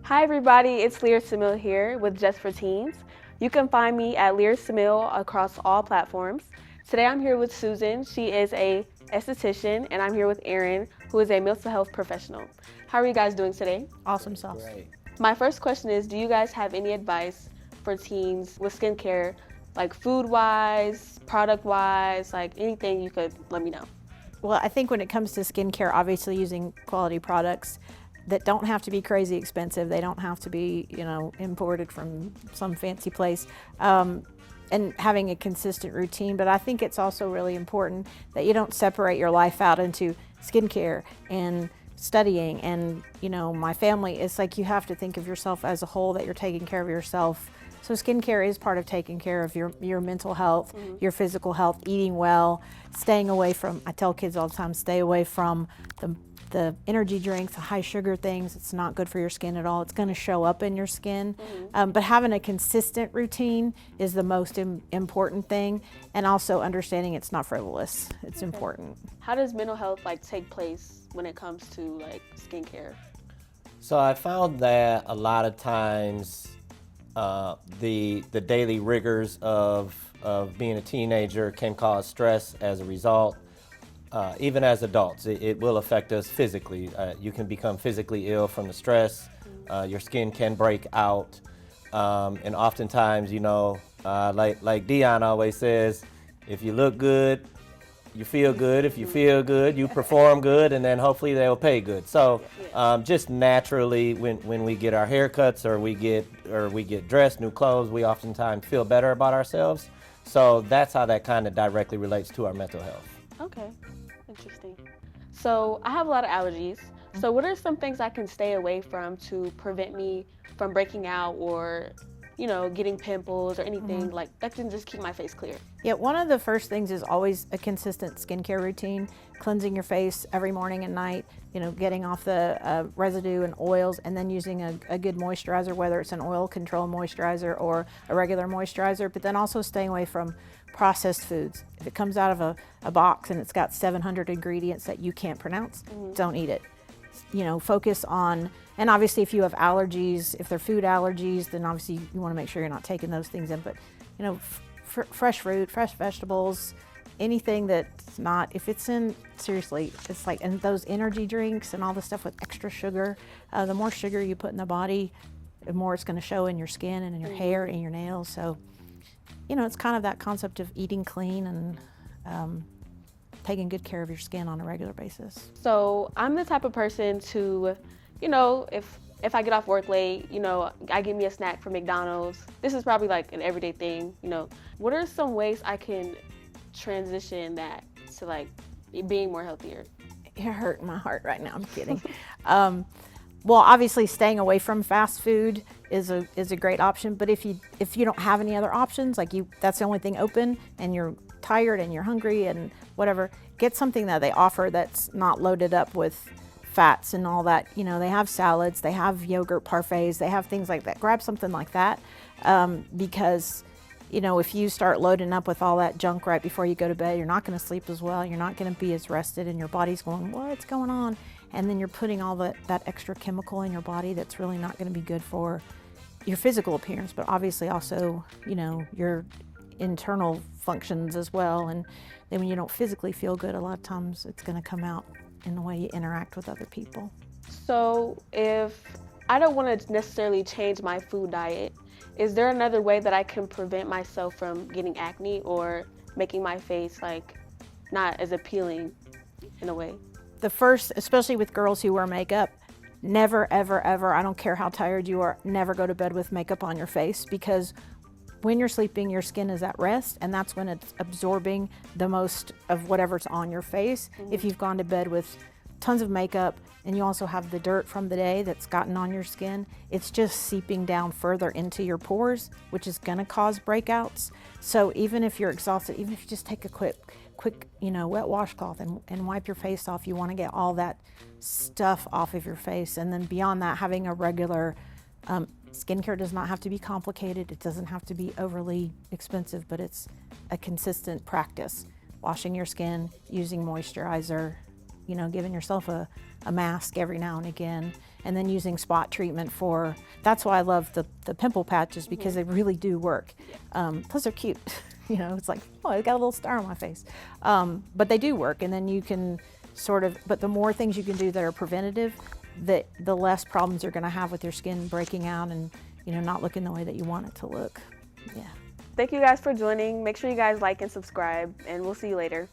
Hi everybody, it's Lear Samil here with Just for Teens. You can find me at Lear Samil across all platforms. Today I'm here with Susan. She is a esthetician, and I'm here with Erin, who is a mental health professional. How are you guys doing today? Awesome sauce. Great. My first question is, do you guys have any advice for teens with skincare, like food-wise, product-wise, like anything you could let me know? Well, I think when it comes to skincare, obviously using quality products that don't have to be crazy expensive. They don't have to be, imported from some fancy place. And having a consistent routine. But I think it's also really important that you don't separate your life out into skincare and studying and, my family. It's like you have to think of yourself as a whole, that you're taking care of yourself. So skincare is part of taking care of your mental health, your physical health, eating well, staying away from, I tell kids all the time, stay away from the energy drinks, the high sugar things. It's not good for your skin at all. It's going to show up in your skin. But having a consistent routine is the most important thing, and also understanding it's not frivolous. It's important. How does mental health take place when it comes to skincare? So I found that a lot of times the daily rigors of being a teenager can cause stress as a result. Even as adults, it will affect us physically. You can become physically ill from the stress. Your skin can break out. And oftentimes, like Dion always says, if you look good, you feel good. If you feel good, you perform good, and then hopefully they'll pay good. So just naturally, when we get our haircuts or we get dressed, new clothes, we oftentimes feel better about ourselves. So that's how that kind of directly relates to our mental health. Okay, interesting. So I have a lot of allergies. So what are some things I can stay away from to prevent me from breaking out or, getting pimples or anything like that can just keep my face clear? Yeah, one of the first things is always a consistent skincare routine, cleansing your face every morning and night, getting off the residue and oils, and then using a good moisturizer, whether it's an oil control moisturizer or a regular moisturizer, but then also staying away from processed foods. If it comes out of a box and it's got 700 ingredients that you can't pronounce, don't eat it. Focus on, and obviously if you have allergies, if they're food allergies, then obviously you want to make sure you're not taking those things in, but fresh fruit, fresh vegetables, anything that's not, if it's in, seriously, it's like, and those energy drinks and all the stuff with extra sugar, the more sugar you put in the body, the more it's going to show in your skin and in your hair and your nails. So, it's kind of that concept of eating clean and taking good care of your skin on a regular basis. So I'm the type of person to, if I get off work late, I give me a snack from McDonald's. This is probably like an everyday thing, What are some ways I can transition that to being more healthier? You're hurting my heart right now. I'm kidding. Well, obviously staying away from fast food is a great option, but if you don't have any other options, that's the only thing open and you're tired and you're hungry and whatever, get something that they offer that's not loaded up with fats and all that. They have salads, they have yogurt parfaits, they have things like that. Grab something like that, because if you start loading up with all that junk right before you go to bed, you're not going to sleep as well, you're not going to be as rested, and your body's going, what's going on? And then you're putting all that extra chemical in your body that's really not going to be good for your physical appearance, but obviously also, your internal functions as well. And then when you don't physically feel good, a lot of times it's going to come out in the way you interact with other people. So if I don't want to necessarily change my food diet, is there another way that I can prevent myself from getting acne or making my face not as appealing in a way? The first, especially with girls who wear makeup, never, ever, ever, I don't care how tired you are, never go to bed with makeup on your face, because when you're sleeping, your skin is at rest, and that's when it's absorbing the most of whatever's on your face. If you've gone to bed with tons of makeup and you also have the dirt from the day that's gotten on your skin, it's just seeping down further into your pores, which is going to cause breakouts. So even if you're exhausted, even if you just take a quick wet washcloth and wipe your face off, you want to get all that stuff off of your face. And then beyond that, having a regular skincare does not have to be complicated. It doesn't have to be overly expensive, but it's a consistent practice. Washing your skin, using moisturizer, giving yourself a mask every now and again, and then using spot treatment that's why I love the pimple patches, because they really do work. Plus they're cute. It's like, oh, I got a little star on my face. But they do work, and then you can but the more things you can do that are preventative, the less problems you're gonna have with your skin breaking out and, not looking the way that you want it to look. Yeah. Thank you guys for joining. Make sure you guys like and subscribe, and we'll see you later.